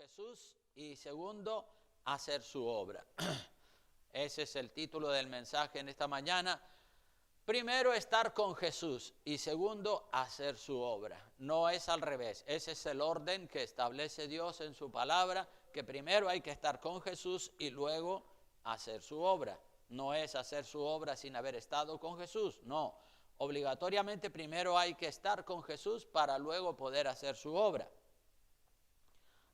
Jesús y segundo, hacer su obra. Ese es el título del mensaje en esta mañana. Primero, estar con Jesús y segundo, hacer su obra. No es al revés. Ese es el orden que establece Dios en su palabra, que primero hay que estar con Jesús y luego hacer su obra. No es hacer su obra sin haber estado con Jesús, no. Obligatoriamente primero hay que estar con Jesús para luego poder hacer su obra.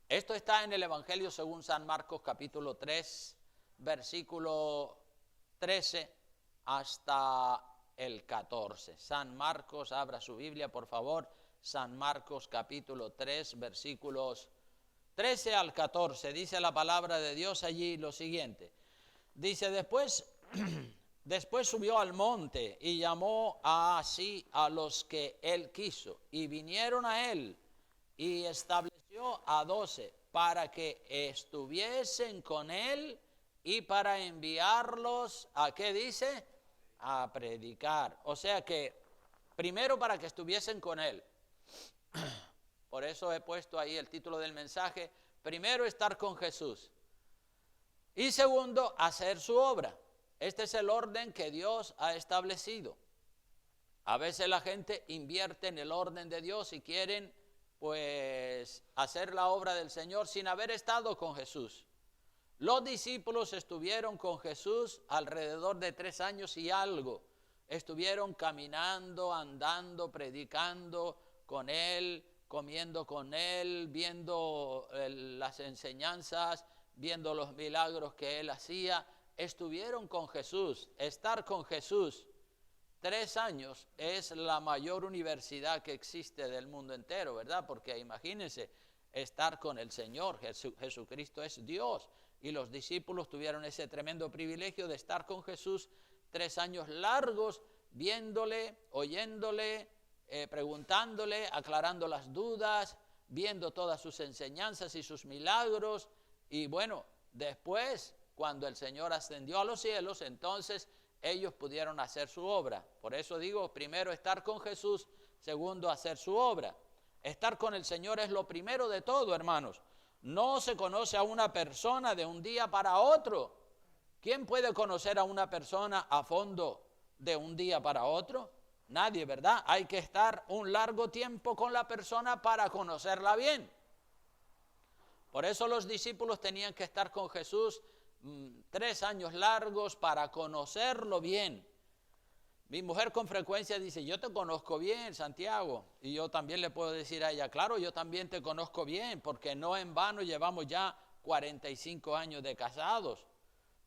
Esto está en el Evangelio según San Marcos capítulo 3, versículo 13 hasta el 14. San Marcos, abra su Biblia por favor. San Marcos capítulo 3, versículos 13 al 14. Dice la palabra de Dios allí lo siguiente. Dice, después subió al monte y llamó así a los que él quiso, y vinieron a él, y estableció a 12 para que estuviesen con él y para enviarlos, ¿a qué dice? A predicar. O sea que primero para que estuviesen con él. Por eso he puesto ahí el título del mensaje, primero estar con Jesús. Y segundo, hacer su obra. Este es el orden que Dios ha establecido. A veces la gente invierte en el orden de Dios y quieren pues hacer la obra del Señor sin haber estado con Jesús. Los discípulos estuvieron con Jesús alrededor de 3 años y algo. Estuvieron caminando, andando, predicando con Él, comiendo con Él, viendo las enseñanzas, viendo los milagros que Él hacía. Estuvieron con Jesús. Estar con Jesús 3 años es la mayor universidad que existe del mundo entero, ¿verdad? Porque imagínense, estar con el Señor, Jesucristo es Dios, y los discípulos tuvieron ese tremendo privilegio de estar con Jesús 3 años largos, viéndole, oyéndole, preguntándole, aclarando las dudas, viendo todas sus enseñanzas y sus milagros, y bueno, después, cuando el Señor ascendió a los cielos, entonces ellos pudieron hacer su obra. Por eso digo, primero estar con Jesús, segundo hacer su obra. Estar con el Señor es lo primero de todo, hermanos. No se conoce a una persona de un día para otro. ¿Quién puede conocer a una persona a fondo de un día para otro? Nadie, ¿verdad? Hay que estar un largo tiempo con la persona para conocerla bien. Por eso los discípulos tenían que estar con Jesús 3 años largos para conocerlo bien. Mi mujer con frecuencia dice, yo te conozco bien, Santiago. Y yo también le puedo decir a ella, claro, yo también te conozco bien, porque no en vano llevamos ya 45 años de casados.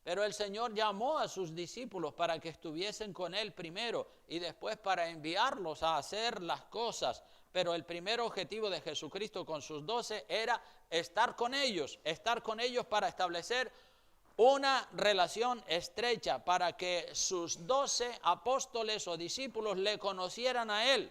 Pero el Señor llamó a sus discípulos para que estuviesen con Él primero y después para enviarlos a hacer las cosas. Pero el primer objetivo de Jesucristo con sus 12 era estar con ellos para establecer una relación estrecha, para que sus 12 apóstoles o discípulos le conocieran a Él.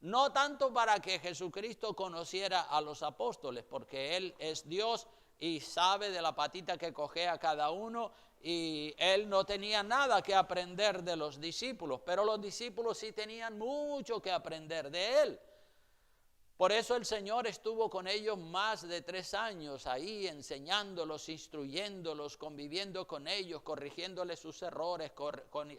No tanto para que Jesucristo conociera a los apóstoles, porque Él es Dios y sabe de la patita que cojea cada uno, y Él no tenía nada que aprender de los discípulos, pero los discípulos sí tenían mucho que aprender de Él. Por eso el Señor estuvo con ellos más de 3 años ahí, enseñándolos, instruyéndolos, conviviendo con ellos, corrigiéndoles sus errores,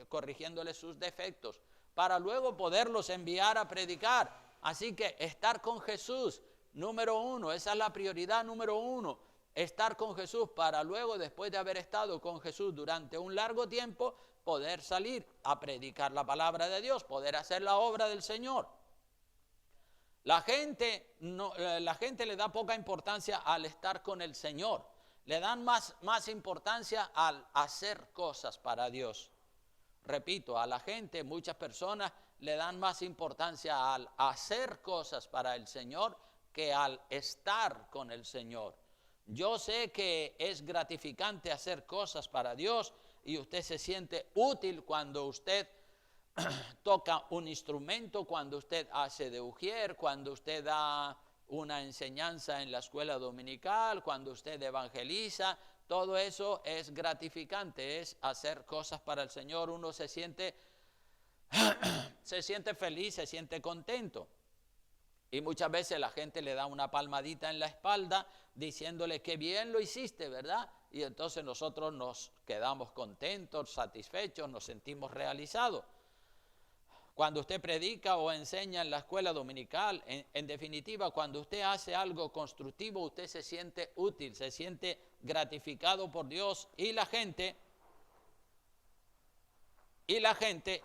corrigiéndoles sus defectos, para luego poderlos enviar a predicar. Así que estar con Jesús, número 1, esa es la prioridad número 1, estar con Jesús para luego, después de haber estado con Jesús durante un largo tiempo, poder salir a predicar la palabra de Dios, poder hacer la obra del Señor. La gente le da poca importancia al estar con el Señor. Le dan más importancia al hacer cosas para Dios. Repito, a la gente, muchas personas le dan más importancia al hacer cosas para el Señor que al estar con el Señor. Yo sé que es gratificante hacer cosas para Dios y usted se siente útil cuando usted toca un instrumento, cuando usted hace de ujier, cuando usted da una enseñanza en la escuela dominical, cuando usted evangeliza. Todo eso es gratificante, es hacer cosas para el Señor. Uno se siente feliz, se siente contento. Y muchas veces la gente le da una palmadita en la espalda diciéndole que bien lo hiciste, ¿verdad? Y entonces nosotros nos quedamos contentos, satisfechos, nos sentimos realizados. Cuando usted predica o enseña en la escuela dominical, en definitiva, cuando usted hace algo constructivo, usted se siente útil, se siente gratificado por Dios y la gente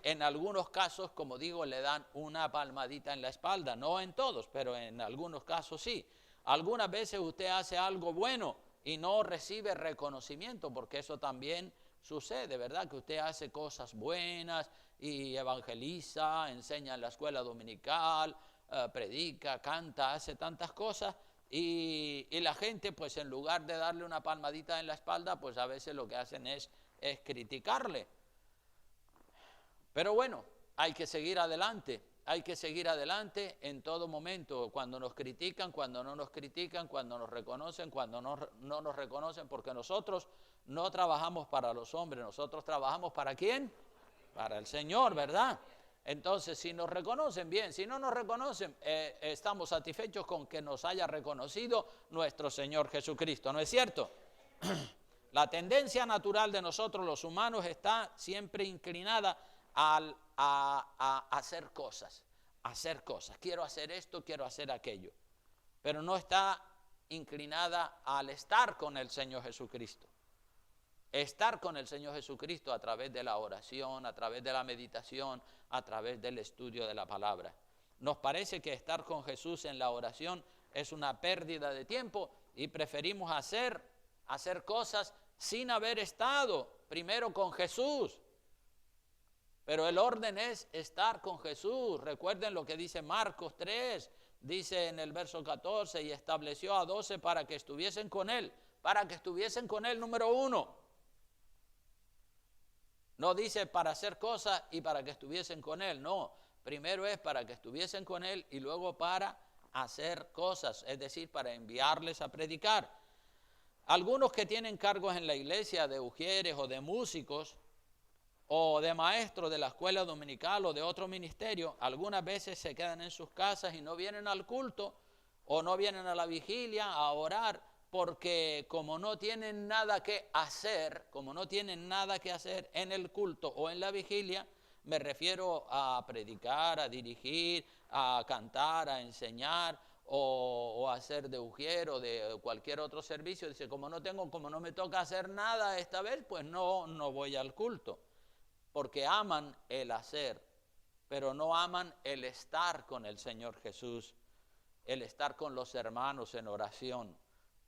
en algunos casos, como digo, le dan una palmadita en la espalda, no en todos, pero en algunos casos sí. Algunas veces usted hace algo bueno y no recibe reconocimiento, porque eso también sucede, ¿verdad? Que usted hace cosas buenas y evangeliza, enseña en la escuela dominical, predica, canta, hace tantas cosas y la gente, pues en lugar de darle una palmadita en la espalda, pues a veces lo que hacen es criticarle. Pero bueno, hay que seguir adelante en todo momento, cuando nos critican, cuando no nos critican, cuando nos reconocen, cuando no nos reconocen, porque nosotros no trabajamos para los hombres, nosotros trabajamos ¿para quién? Para el Señor, ¿verdad? Entonces, si nos reconocen, bien, si no nos reconocen, estamos satisfechos con que nos haya reconocido nuestro Señor Jesucristo, ¿no es cierto? La tendencia natural de nosotros los humanos está siempre inclinada a hacer cosas. Quiero hacer esto, quiero hacer aquello. Pero no está inclinada al estar con el Señor Jesucristo. Estar con el Señor Jesucristo a través de la oración, a través de la meditación, a través del estudio de la palabra. Nos parece que estar con Jesús en la oración es una pérdida de tiempo y preferimos hacer cosas sin haber estado primero con Jesús. Pero el orden es estar con Jesús. Recuerden lo que dice Marcos 3, dice en el verso 14, y estableció a 12 para que estuviesen con él. Para que estuviesen con él, número 1. No dice para hacer cosas y para que estuviesen con él, no. Primero es para que estuviesen con él y luego para hacer cosas, es decir, para enviarles a predicar. Algunos que tienen cargos en la iglesia de ujieres o de músicos, o de maestros de la escuela dominical o de otro ministerio, algunas veces se quedan en sus casas y no vienen al culto o no vienen a la vigilia a orar, porque como no tienen nada que hacer, en el culto o en la vigilia, me refiero a predicar, a dirigir, a cantar, a enseñar o a hacer de ujier o de cualquier otro servicio, dice, como no me toca hacer nada esta vez, pues no voy al culto. Porque aman el hacer, pero no aman el estar con el Señor Jesús, el estar con los hermanos en oración.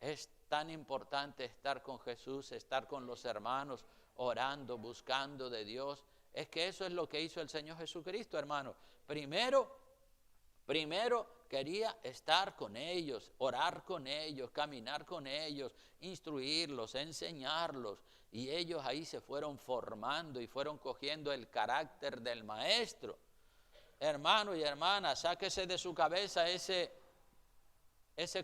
Es tan importante estar con Jesús, estar con los hermanos, orando, buscando de Dios. Es que eso es lo que hizo el Señor Jesucristo, hermano. Primero quería estar con ellos, orar con ellos, caminar con ellos, instruirlos, enseñarlos. Y ellos ahí se fueron formando y fueron cogiendo el carácter del maestro. Hermano y hermana, sáquese de su cabeza ese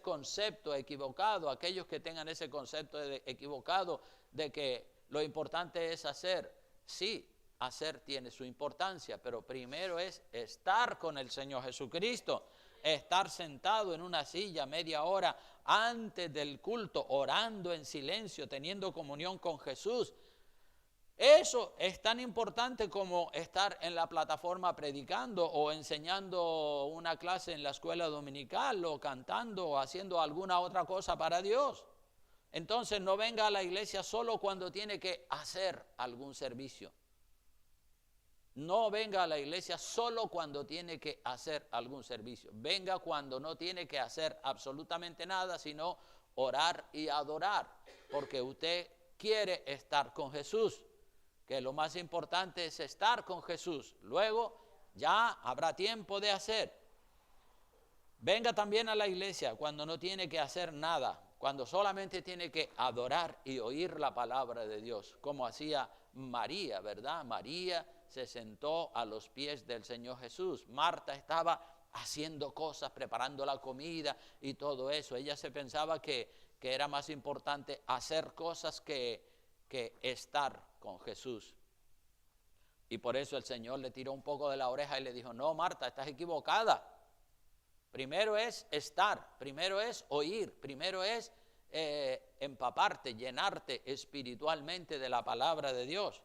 concepto equivocado, aquellos que tengan ese concepto equivocado de que lo importante es hacer. Sí, hacer tiene su importancia, pero primero es estar con el Señor Jesucristo, estar sentado en una silla media hora antes del culto, orando en silencio, teniendo comunión con Jesús. Eso es tan importante como estar en la plataforma predicando o enseñando una clase en la escuela dominical o cantando o haciendo alguna otra cosa para Dios. Entonces no venga a la iglesia solo cuando tiene que hacer algún servicio. No venga a la iglesia solo cuando tiene que hacer algún servicio. Venga cuando no tiene que hacer absolutamente nada, sino orar y adorar, porque usted quiere estar con Jesús, que lo más importante es estar con Jesús. Luego ya habrá tiempo de hacer. Venga también a la iglesia cuando no tiene que hacer nada, cuando solamente tiene que adorar y oír la palabra de Dios, como hacía María, ¿verdad? María se sentó a los pies del Señor Jesús. Marta estaba haciendo cosas, preparando la comida y todo eso. Ella se pensaba que era más importante hacer cosas que estar con Jesús. Y por eso el Señor le tiró un poco de la oreja y le dijo, no, Marta, estás equivocada. Primero es estar, primero es oír, primero es empaparte, llenarte espiritualmente de la palabra de Dios.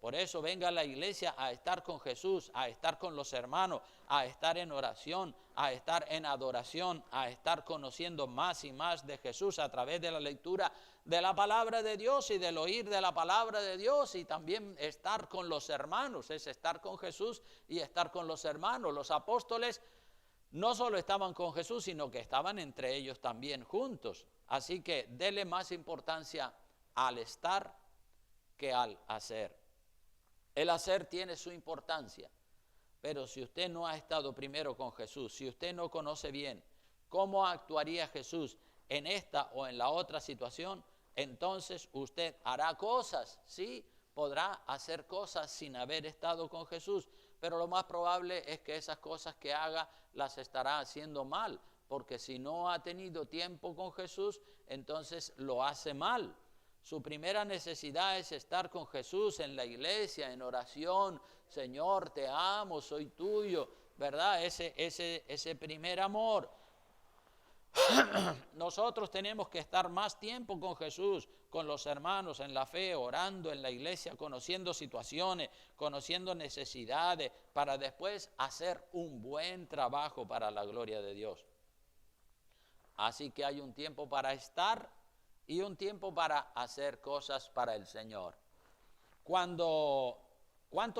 Por eso venga a la iglesia a estar con Jesús, a estar con los hermanos, a estar en oración, a estar en adoración, a estar conociendo más y más de Jesús a través de la lectura de la palabra de Dios y del oír de la palabra de Dios, y también estar con los hermanos, es estar con Jesús y estar con los hermanos. Los apóstoles no solo estaban con Jesús, sino que estaban entre ellos también juntos. Así que dele más importancia al estar que al hacer. El hacer tiene su importancia, pero si usted no ha estado primero con Jesús, si usted no conoce bien cómo actuaría Jesús en esta o en la otra situación, entonces usted hará cosas, sí, podrá hacer cosas sin haber estado con Jesús, pero lo más probable es que esas cosas que haga las estará haciendo mal, porque si no ha tenido tiempo con Jesús, entonces lo hace mal. Su primera necesidad es estar con Jesús en la iglesia, en oración. Señor, te amo, soy tuyo, ¿verdad? Ese primer amor. Nosotros tenemos que estar más tiempo con Jesús, con los hermanos en la fe, orando en la iglesia, conociendo situaciones, conociendo necesidades, para después hacer un buen trabajo para la gloria de Dios. Así que hay un tiempo para estar y un tiempo para hacer cosas para el Señor. ¿Cuánto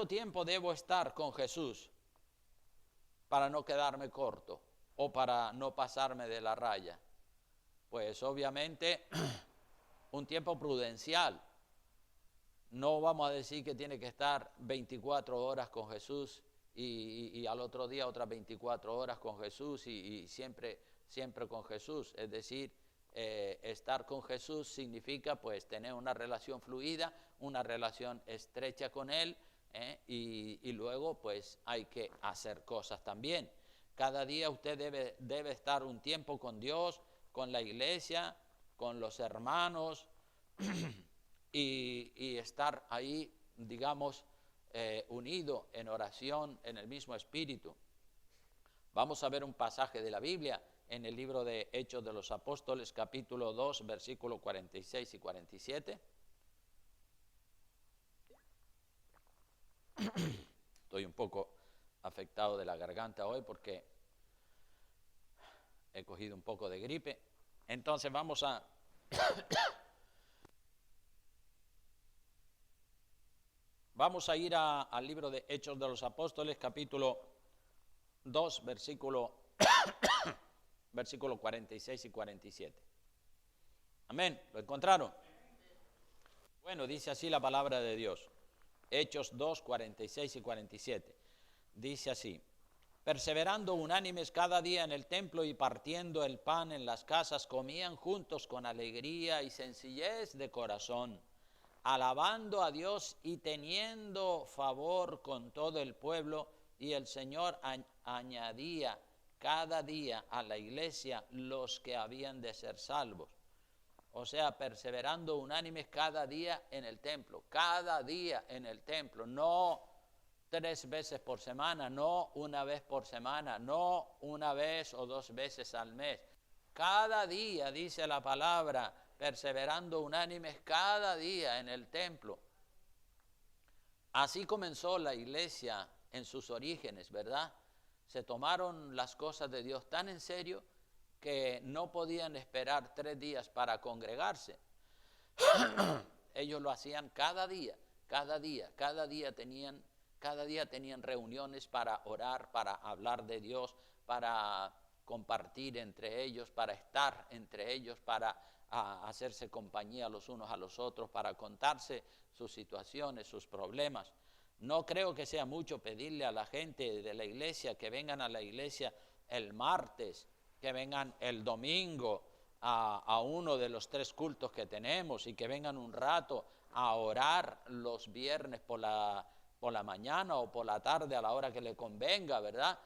tiempo debo estar con Jesús para no quedarme corto o para no pasarme de la raya? Pues obviamente un tiempo prudencial. No vamos a decir que tiene que estar 24 horas con Jesús y al otro día otras 24 horas con Jesús y siempre con Jesús. Es decir, estar con Jesús significa pues tener una relación fluida, una relación estrecha con Él, y luego pues hay que hacer cosas también. Cada día usted debe estar un tiempo con Dios, con la iglesia, con los hermanos y estar ahí, digamos, unido en oración, en el mismo espíritu. Vamos a ver un pasaje de la Biblia en el libro de Hechos de los Apóstoles, capítulo 2, versículos 46 y 47. Estoy un poco afectado de la garganta hoy porque he cogido un poco de gripe. Entonces vamos a ir al libro de Hechos de los Apóstoles, capítulo 2, versículo 46 y 47. Amén. ¿Lo encontraron? Bueno, dice así la palabra de Dios. Hechos 2, 46 y 47. Dice así: perseverando unánimes cada día en el templo y partiendo el pan en las casas, comían juntos con alegría y sencillez de corazón, alabando a Dios y teniendo favor con todo el pueblo, y el Señor añadía cada día a la iglesia los que habían de ser salvos. O sea, perseverando unánimes cada día en el templo, cada día en el templo, no 3 veces por semana, no una vez por semana, no una vez o 2 veces al mes. Cada día, dice la palabra, perseverando unánimes cada día en el templo. Así comenzó la iglesia en sus orígenes, ¿verdad? Se tomaron las cosas de Dios tan en serio que no podían esperar 3 días para congregarse. Ellos lo hacían cada día tenían reuniones para orar, para hablar de Dios, para compartir entre ellos, para estar entre ellos, para hacerse compañía los unos a los otros, para contarse sus situaciones, sus problemas. No creo que sea mucho pedirle a la gente de la iglesia que vengan a la iglesia el martes, que vengan el domingo a uno de los 3 cultos que tenemos y que vengan un rato a orar los viernes por la mañana o por la tarde a la hora que le convenga, ¿verdad?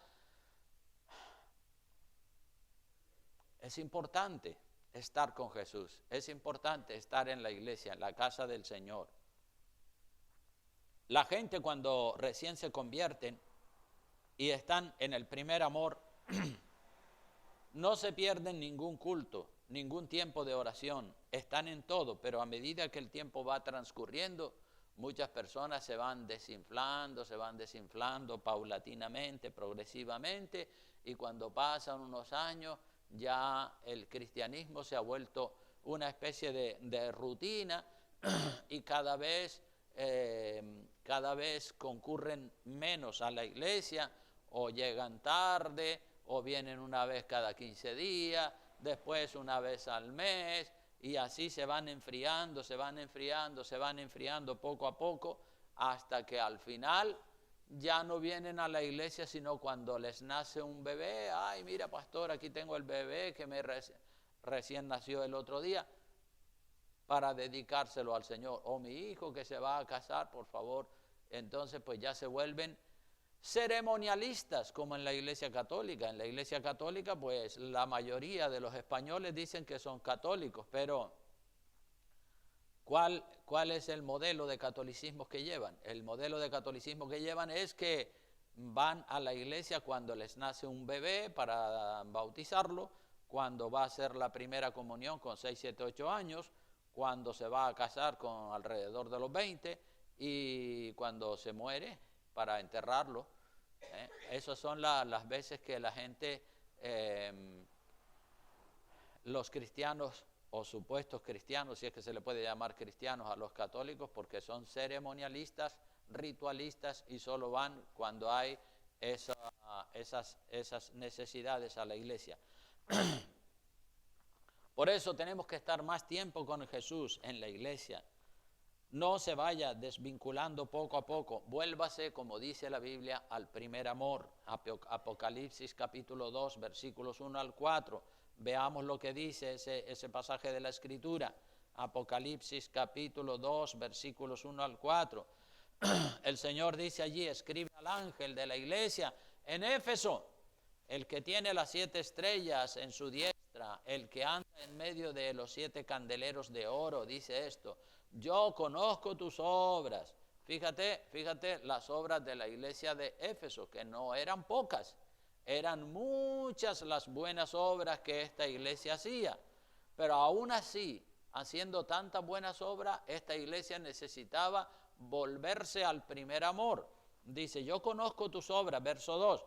Es importante estar con Jesús, es importante estar en la iglesia, en la casa del Señor. La gente cuando recién se convierten y están en el primer amor, No se pierden ningún culto, ningún tiempo de oración. Están en todo, pero a medida que el tiempo va transcurriendo, muchas personas se van desinflando paulatinamente, progresivamente, y cuando pasan unos años ya el cristianismo se ha vuelto una especie de rutina y cada vez concurren menos a la iglesia, o llegan tarde, o vienen una vez cada 15 días, después una vez al mes, y así se van enfriando poco a poco, hasta que al final ya no vienen a la iglesia sino cuando les nace un bebé. Ay, mira, pastor, aquí tengo el bebé que me recién nació el otro día, para dedicárselo al Señor. O mi hijo que se va a casar, por favor. Entonces pues ya se vuelven ceremonialistas, como en la Iglesia Católica. En la Iglesia Católica pues la mayoría de los españoles dicen que son católicos, pero ¿cuál es el modelo de catolicismo que llevan? El modelo de catolicismo que llevan es que van a la iglesia cuando les nace un bebé para bautizarlo, cuando va a hacer la primera comunión con 6, 7, 8 años, cuando se va a casar con alrededor de los 20 y cuando se muere para enterrarlo. Esas son las veces que la gente, los cristianos o supuestos cristianos, si es que se le puede llamar cristianos a los católicos, porque son ceremonialistas, ritualistas, y solo van cuando hay esas necesidades a la iglesia. Por eso tenemos que estar más tiempo con Jesús en la iglesia. No se vaya desvinculando poco a poco. Vuélvase, como dice la Biblia, al primer amor. Apocalipsis capítulo 2, versículos 1 al 4. Veamos lo que dice ese pasaje de la Escritura. Apocalipsis capítulo 2, versículos 1 al 4. El Señor dice allí: escribe al ángel de la iglesia en Éfeso, el que tiene las 7 estrellas en su diestra, el que anda en medio de los 7 candeleros de oro, dice esto: yo conozco tus obras. Fíjate las obras de la iglesia de Éfeso, que no eran pocas, eran muchas las buenas obras que esta iglesia hacía, pero aún así, haciendo tantas buenas obras, esta iglesia necesitaba volverse al primer amor. Dice: yo conozco tus obras, verso 2,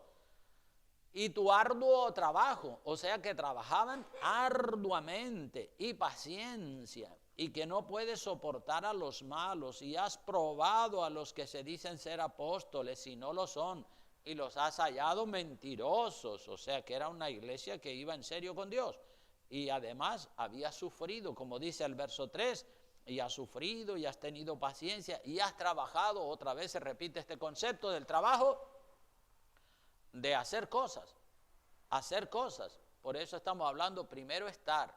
y tu arduo trabajo, o sea que trabajaban arduamente, y paciencia, y que no puedes soportar a los malos, y has probado a los que se dicen ser apóstoles y no lo son, y los has hallado mentirosos. O sea que era una iglesia que iba en serio con Dios, y además había sufrido, como dice el verso 3, y has sufrido, y has tenido paciencia, y has trabajado. Otra vez se repite este concepto del trabajo, de hacer cosas. Por eso estamos hablando primero estar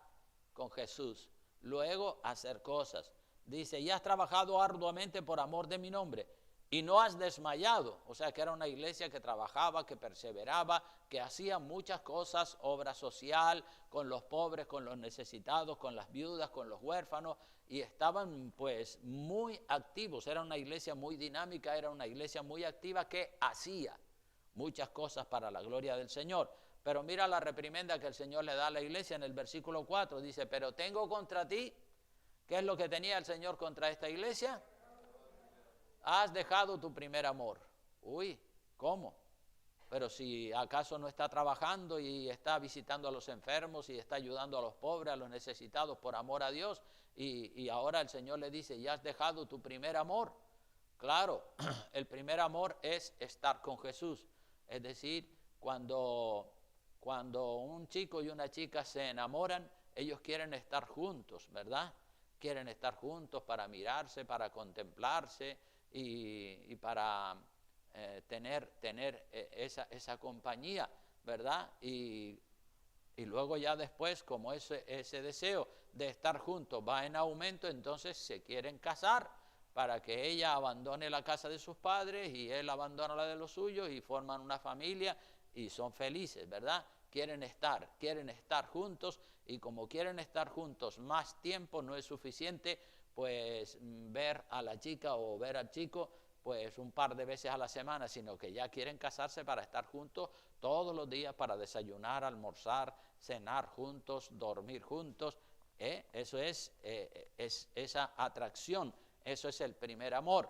con Jesús, luego hacer cosas. Dice: y has trabajado arduamente por amor de mi nombre, y no has desmayado. O sea que era una iglesia que trabajaba, que perseveraba, que hacía muchas cosas, obra social, con los pobres, con los necesitados, con las viudas, con los huérfanos, y estaban pues muy activos. Era una iglesia muy dinámica, era una iglesia muy activa que hacía muchas cosas para la gloria del Señor. Pero mira la reprimenda que el Señor le da a la iglesia en el versículo 4. Dice: pero tengo contra ti. ¿Qué es lo que tenía el Señor contra esta iglesia? Has dejado tu primer amor. Uy, ¿cómo? Pero si acaso no está trabajando y está visitando a los enfermos y está ayudando a los pobres, a los necesitados por amor a Dios, y ahora el Señor le dice: ya has dejado tu primer amor. Claro, el primer amor es estar con Jesús. Es decir, cuando un chico y una chica se enamoran, ellos quieren estar juntos, ¿verdad? Quieren estar juntos para mirarse, para contemplarse y para tener esa compañía, ¿verdad? Y luego ya después, como ese deseo de estar juntos va en aumento, entonces se quieren casar, para que ella abandone la casa de sus padres y él abandona la de los suyos, y forman una familia y son felices, ¿verdad? Quieren estar juntos, y como quieren estar juntos más tiempo no es suficiente, pues ver a la chica o ver al chico pues un par de veces a la semana, sino que ya quieren casarse para estar juntos todos los días, para desayunar, almorzar, cenar juntos, dormir juntos. Eso es esa atracción, eso es el primer amor.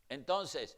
Entonces,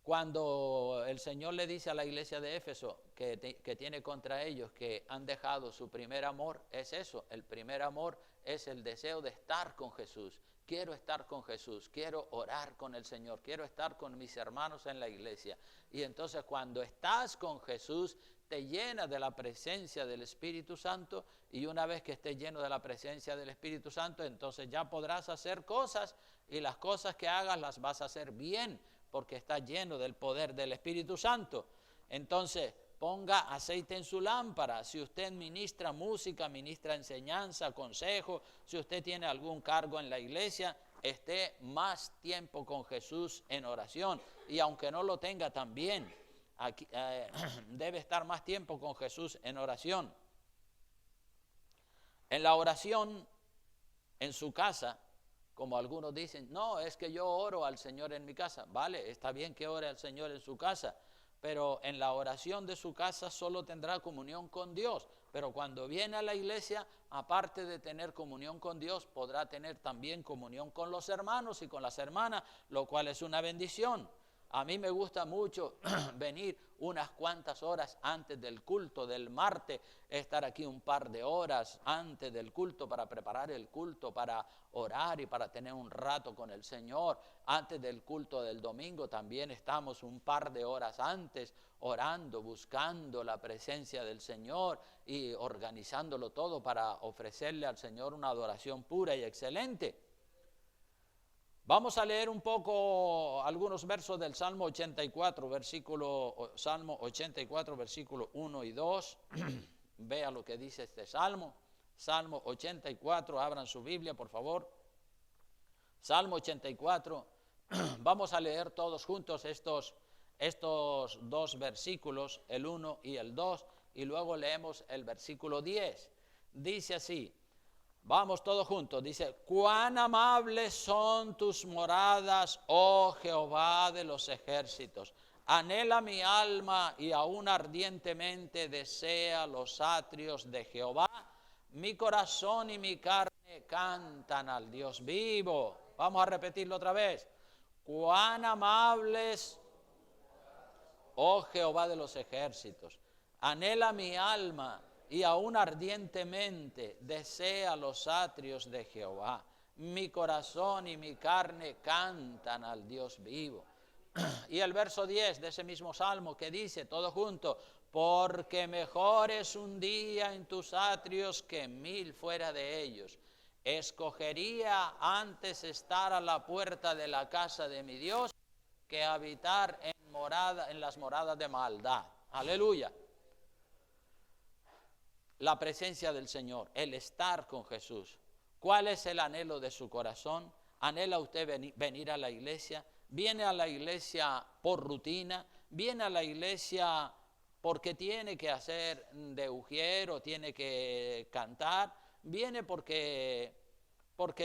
cuando el Señor le dice a la iglesia de Éfeso que tiene contra ellos que han dejado su primer amor, es eso, el primer amor es el deseo de estar con Jesús. Quiero estar con Jesús, quiero orar con el Señor, quiero estar con mis hermanos en la iglesia. Y entonces cuando estás con Jesús, te llena de la presencia del Espíritu Santo, y una vez que estés lleno de la presencia del Espíritu Santo, entonces ya podrás hacer cosas, y las cosas que hagas las vas a hacer bien, porque está lleno del poder del Espíritu Santo. Entonces, ponga aceite en su lámpara. Si usted ministra música, ministra enseñanza, consejo, si usted tiene algún cargo en la iglesia, esté más tiempo con Jesús en oración. Y aunque no lo tenga también, debe estar más tiempo con Jesús en oración. En la oración, en su casa, como algunos dicen, no, es que yo oro al Señor en mi casa. Vale, está bien que ore al Señor en su casa, pero en la oración de su casa solo tendrá comunión con Dios. Pero cuando viene a la iglesia, aparte de tener comunión con Dios, podrá tener también comunión con los hermanos y con las hermanas, lo cual es una bendición. A mí me gusta mucho venir unas cuantas horas antes del culto del martes, estar aquí un par de horas antes del culto para preparar el culto, para orar y para tener un rato con el Señor. Antes del culto del domingo también estamos un par de horas antes orando, buscando la presencia del Señor y organizándolo todo para ofrecerle al Señor una adoración pura y excelente. Vamos a leer un poco algunos versos del Salmo 84, Salmo 84, versículo 1 y 2. Vea lo que dice este Salmo. Salmo 84, abran su Biblia, por favor. Salmo 84. Vamos a leer todos juntos estos dos versículos, el 1 y el 2, y luego leemos el versículo 10. Dice así. Vamos todos juntos, dice, cuán amables son tus moradas, oh Jehová de los ejércitos. Anhela mi alma y aún ardientemente desea los atrios de Jehová. Mi corazón y mi carne cantan al Dios vivo. Vamos a repetirlo otra vez. Cuán amables, oh Jehová de los ejércitos. Anhela mi alma y aún ardientemente desea los atrios de Jehová. Mi corazón y mi carne cantan al Dios vivo. Y el verso 10 de ese mismo salmo que dice, todo junto, porque mejor es un día en tus atrios que 1000 fuera de ellos. Escogería antes estar a la puerta de la casa de mi Dios que habitar en las moradas de maldad. Aleluya. La presencia del Señor, el estar con Jesús. ¿Cuál es el anhelo de su corazón? ¿Anhela usted venir a la iglesia? ¿Viene a la iglesia por rutina? ¿Viene a la iglesia porque tiene que hacer de ujier o tiene que cantar? ¿Viene porque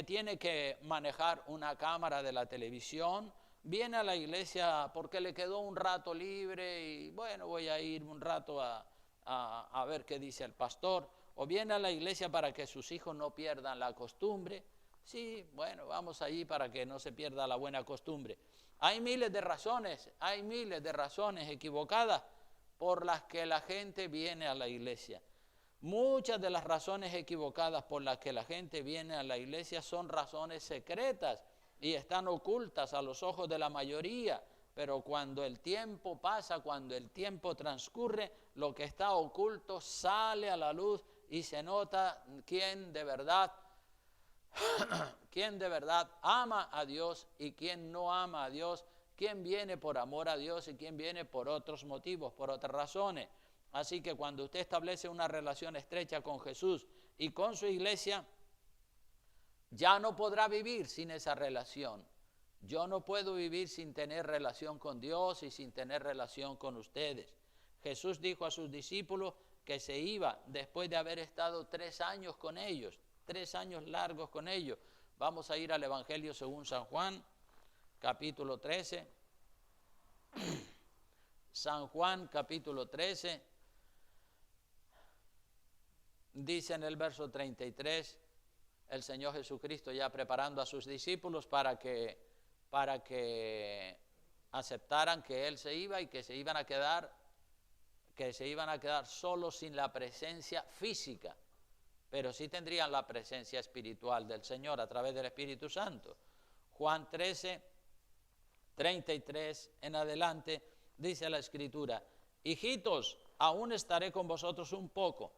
tiene que manejar una cámara de la televisión? ¿Viene a la iglesia porque le quedó un rato libre y bueno, voy a ir un rato a ver qué dice el pastor? ¿O viene a la iglesia para que sus hijos no pierdan la costumbre? Sí, bueno, vamos allí para que no se pierda la buena costumbre. Hay miles de razones equivocadas por las que la gente viene a la iglesia. Muchas de las razones equivocadas por las que la gente viene a la iglesia son razones secretas y están ocultas a los ojos de la mayoría. Pero cuando el tiempo pasa, cuando el tiempo transcurre, lo que está oculto sale a la luz y se nota quién de verdad ama a Dios y quién no ama a Dios, quién viene por amor a Dios y quién viene por otros motivos, por otras razones. Así que cuando usted establece una relación estrecha con Jesús y con su iglesia, ya no podrá vivir sin esa relación. Yo no puedo vivir sin tener relación con Dios y sin tener relación con ustedes. Jesús dijo a sus discípulos que se iba después de haber estado 3 años con ellos, 3 años largos con ellos. Vamos a ir al Evangelio según San Juan, capítulo 13. San Juan, capítulo 13. Dice en el verso 33, el Señor Jesucristo ya preparando a sus discípulos para que aceptaran que Él se iba y que se iban a quedar solos sin la presencia física, pero sí tendrían la presencia espiritual del Señor a través del Espíritu Santo. Juan 13, 33 en adelante, dice la Escritura: hijitos, aún estaré con vosotros un poco.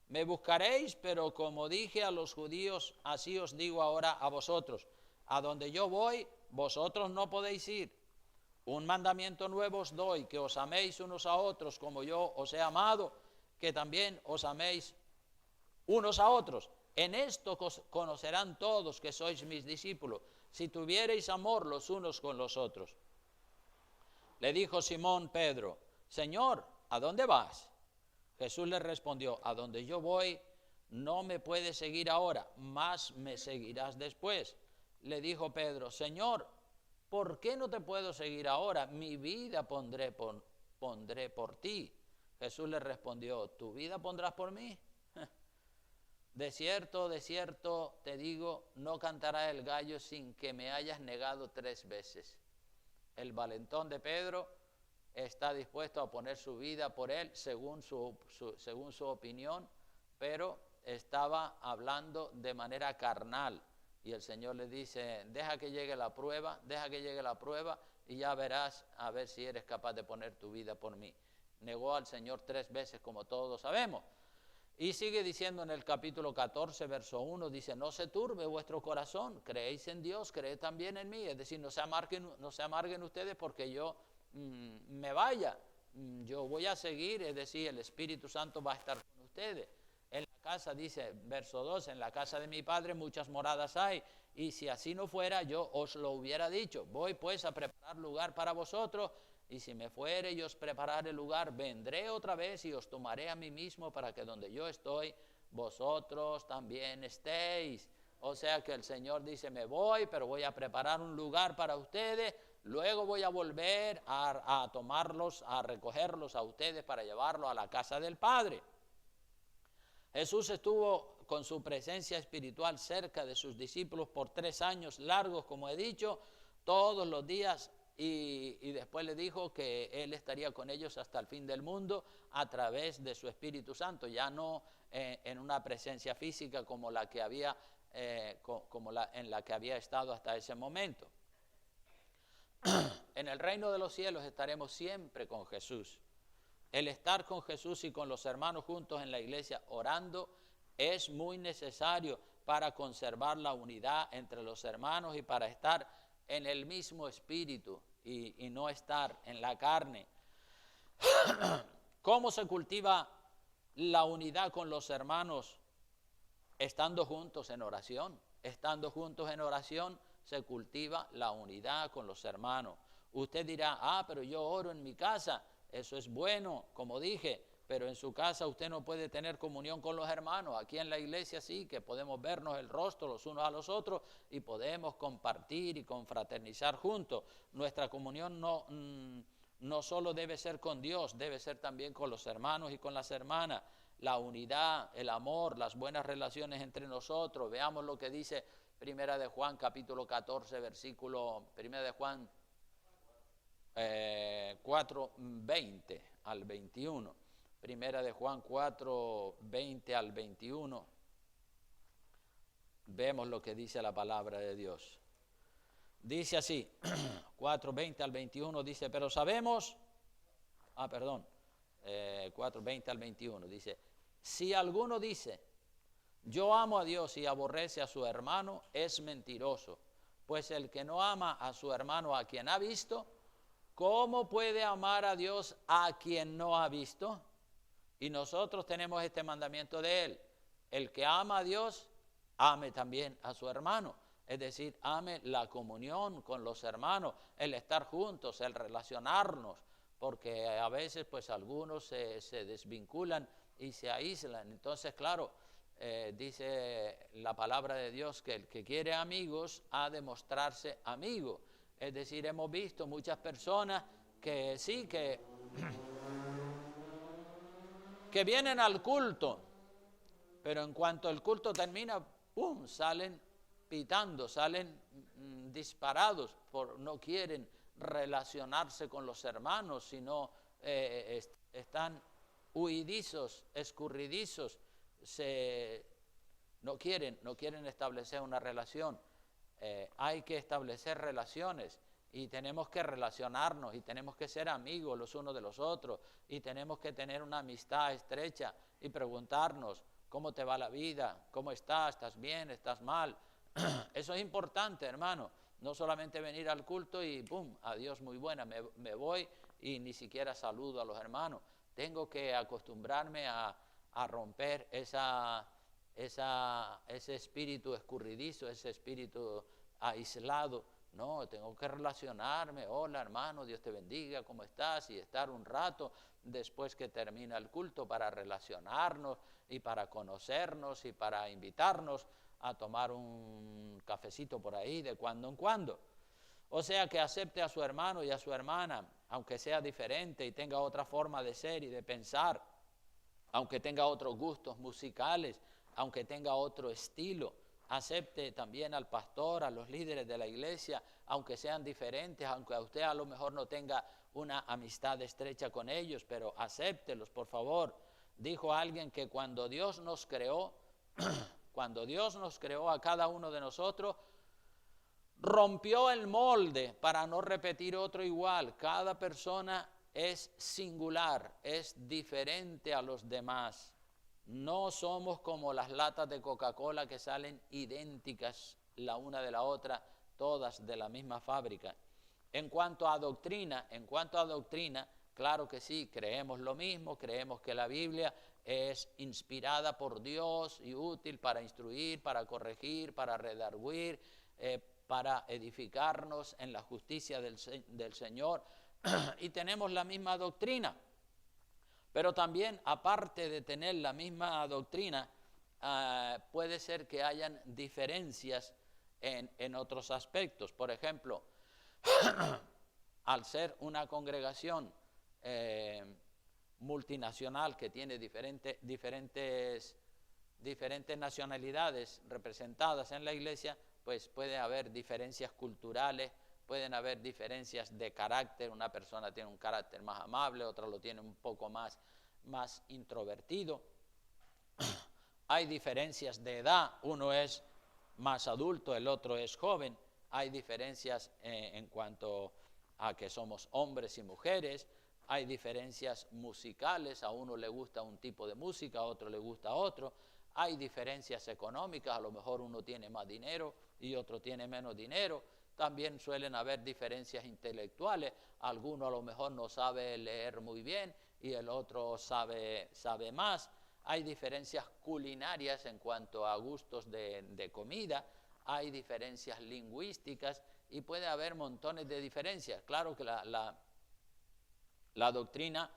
Me buscaréis, pero como dije a los judíos, así os digo ahora a vosotros: a donde yo voy, vosotros no podéis ir. Un mandamiento nuevo os doy, que os améis unos a otros como yo os he amado, que también os améis unos a otros. En esto conocerán todos que sois mis discípulos, si tuviereis amor los unos con los otros. Le dijo Simón Pedro: Señor, ¿a dónde vas? Jesús le respondió: a donde yo voy no me puedes seguir ahora, mas me seguirás después. Le dijo Pedro: Señor, ¿por qué no te puedo seguir ahora? Mi vida pondré por ti. Jesús le respondió: ¿tu vida pondrás por mí? De cierto te digo, no cantará el gallo sin que me hayas negado 3 veces. El valentón de Pedro está dispuesto a poner su vida por él según su opinión, pero estaba hablando de manera carnal. Y el Señor le dice: deja que llegue la prueba y ya verás a ver si eres capaz de poner tu vida por mí. Negó al Señor 3 veces, como todos sabemos. Y sigue diciendo en el capítulo 14, verso 1, dice: no se turbe vuestro corazón, creéis en Dios, creed también en mí. Es decir, no se amarguen ustedes porque yo me vaya. Yo voy a seguir, es decir, el Espíritu Santo va a estar con ustedes. En la casa, dice, verso 2, en la casa de mi Padre muchas moradas hay, y si así no fuera, yo os lo hubiera dicho. Voy pues a preparar lugar para vosotros, y si me fuere y os prepararé lugar, vendré otra vez y os tomaré a mí mismo, para que donde yo estoy, vosotros también estéis. O sea que el Señor dice: me voy, pero voy a preparar un lugar para ustedes, luego voy a volver a tomarlos, a recogerlos a ustedes para llevarlos a la casa del Padre. Jesús estuvo con su presencia espiritual cerca de sus discípulos por 3 años largos, como he dicho, todos los días, y después le dijo que Él estaría con ellos hasta el fin del mundo a través de su Espíritu Santo, ya no en una presencia física como la que había, en la que había estado hasta ese momento. En el reino de los cielos estaremos siempre con Jesús. El estar con Jesús y con los hermanos juntos en la iglesia orando es muy necesario para conservar la unidad entre los hermanos y para estar en el mismo espíritu y no estar en la carne. ¿Cómo se cultiva la unidad con los hermanos? Estando juntos en oración. Estando juntos en oración se cultiva la unidad con los hermanos. Usted dirá: pero yo oro en mi casa. Eso es bueno, como dije, pero en su casa usted no puede tener comunión con los hermanos. Aquí en la iglesia sí, que podemos vernos el rostro los unos a los otros y podemos compartir y confraternizar juntos. Nuestra comunión no solo debe ser con Dios, debe ser también con los hermanos y con las hermanas. La unidad, el amor, las buenas relaciones entre nosotros. Veamos lo que dice Primera de Juan, capítulo 14, versículo, Primera de Juan 4, 20 al 21. Primera de Juan 4, 20 al 21. Vemos lo que dice la palabra de Dios. Dice así, 4, 20 al 21, dice: pero sabemos, 4, 20 al 21, dice: si alguno dice, yo amo a Dios y aborrece a su hermano, es mentiroso. Pues el que no ama a su hermano a quien ha visto, ¿cómo puede amar a Dios a quien no ha visto? Y nosotros tenemos este mandamiento de Él: el que ama a Dios, ame también a su hermano. Es decir, ame la comunión con los hermanos, el estar juntos, el relacionarnos, porque a veces pues algunos se desvinculan y se aíslan. Entonces, claro, dice la palabra de Dios que el que quiere amigos ha de mostrarse amigo. Es decir, hemos visto muchas personas que sí, que vienen al culto, pero en cuanto el culto termina, ¡pum!, salen pitando, salen disparados, no quieren relacionarse con los hermanos, sino están huidizos, escurridizos, no quieren establecer una relación. Hay que establecer relaciones y tenemos que relacionarnos y tenemos que ser amigos los unos de los otros y tenemos que tener una amistad estrecha y preguntarnos cómo te va la vida, cómo estás bien, estás mal. Eso es importante, hermano. No solamente venir al culto y ¡pum!, adiós, muy buena, me voy y ni siquiera saludo a los hermanos. Tengo que acostumbrarme a romper ese espíritu escurridizo, ese espíritu aislado. No, tengo que relacionarme. Hola, hermano, Dios te bendiga, ¿cómo estás? Y estar un rato después que termina el culto para relacionarnos y para conocernos y para invitarnos a tomar un cafecito por ahí de cuando en cuando. O sea, que acepte a su hermano y a su hermana, aunque sea diferente y tenga otra forma de ser y de pensar, aunque tenga otros gustos musicales, aunque tenga otro estilo. Acepte también al pastor, a los líderes de la iglesia, aunque sean diferentes, aunque usted a lo mejor no tenga una amistad estrecha con ellos, pero acéptelos, por favor. Dijo alguien que cuando Dios nos creó, cuando Dios nos creó a cada uno de nosotros, rompió el molde para no repetir otro igual. Cada persona es singular, es diferente a los demás. No somos como las latas de Coca-Cola que salen idénticas la una de la otra, todas de la misma fábrica. En cuanto a doctrina, claro que sí, creemos lo mismo, creemos que la Biblia es inspirada por Dios y útil para instruir, para corregir, para redarguir, para edificarnos en la justicia del Señor, y tenemos la misma doctrina. Pero también, aparte de tener la misma doctrina, puede ser que hayan diferencias en otros aspectos. Por ejemplo, al ser una congregación multinacional que tiene diferentes nacionalidades representadas en la iglesia, pues puede haber diferencias culturales, pueden haber diferencias de carácter. Una persona tiene un carácter más amable, otra lo tiene un poco más introvertido. Hay diferencias de edad, uno es más adulto, el otro es joven. Hay diferencias en cuanto a que somos hombres y mujeres. Hay diferencias musicales, a uno le gusta un tipo de música, a otro le gusta otro. Hay diferencias económicas, a lo mejor uno tiene más dinero y otro tiene menos dinero. También suelen haber diferencias intelectuales, alguno a lo mejor no sabe leer muy bien y el otro sabe más. Hay diferencias culinarias en cuanto a gustos de comida, hay diferencias lingüísticas y puede haber montones de diferencias. Claro que la doctrina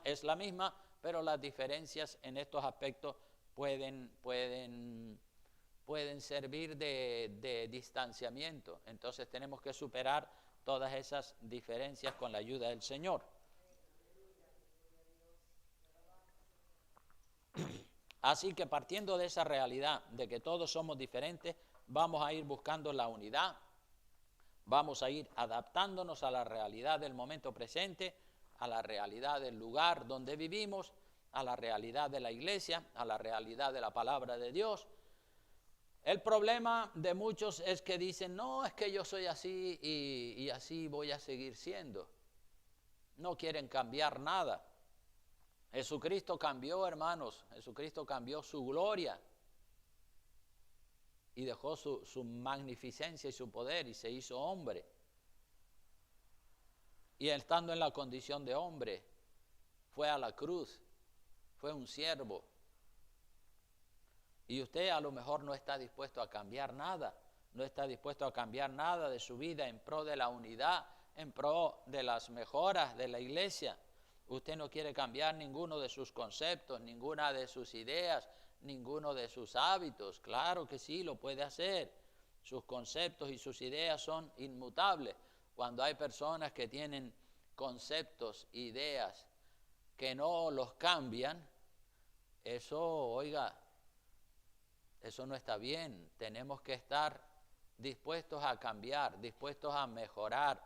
es la misma, pero las diferencias en estos aspectos pueden servir de distanciamiento. Entonces tenemos que superar todas esas diferencias con la ayuda del Señor. Así que partiendo de esa realidad de que todos somos diferentes, vamos a ir buscando la unidad, vamos a ir adaptándonos a la realidad del momento presente, a la realidad del lugar donde vivimos, a la realidad de la iglesia, a la realidad de la palabra de Dios. El problema de muchos es que dicen, no, es que yo soy así y así voy a seguir siendo. No quieren cambiar nada. Jesucristo cambió, hermanos, Jesucristo cambió su gloria y dejó su magnificencia y su poder y se hizo hombre. Y estando en la condición de hombre, fue a la cruz, fue un siervo. Y usted a lo mejor no está dispuesto a cambiar nada, no está dispuesto a cambiar nada de su vida en pro de la unidad, en pro de las mejoras de la iglesia. Usted no quiere cambiar ninguno de sus conceptos, ninguna de sus ideas, ninguno de sus hábitos. Claro que sí, lo puede hacer. sus conceptos y sus ideas son inmutables. Cuando hay personas que tienen conceptos, ideas, que no los cambian, eso, oiga, eso no está bien. Tenemos que estar dispuestos a cambiar, dispuestos a mejorar.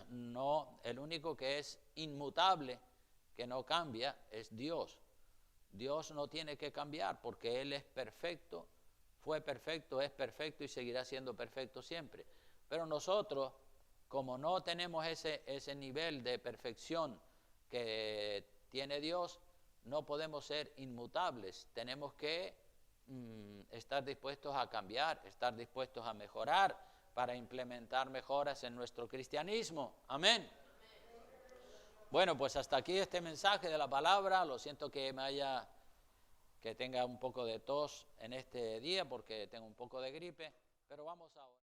No, el único que es inmutable, que no cambia, es Dios. Dios no tiene que cambiar porque Él es perfecto, fue perfecto, es perfecto y seguirá siendo perfecto siempre. Pero nosotros, como no tenemos ese nivel de perfección que tiene Dios, no podemos ser inmutables. Tenemos que estar dispuestos a cambiar, estar dispuestos a mejorar para implementar mejoras en nuestro cristianismo. Amén. Bueno, pues hasta aquí este mensaje de la palabra. Lo siento que tenga un poco de tos en este día porque tengo un poco de gripe, pero vamos ahora.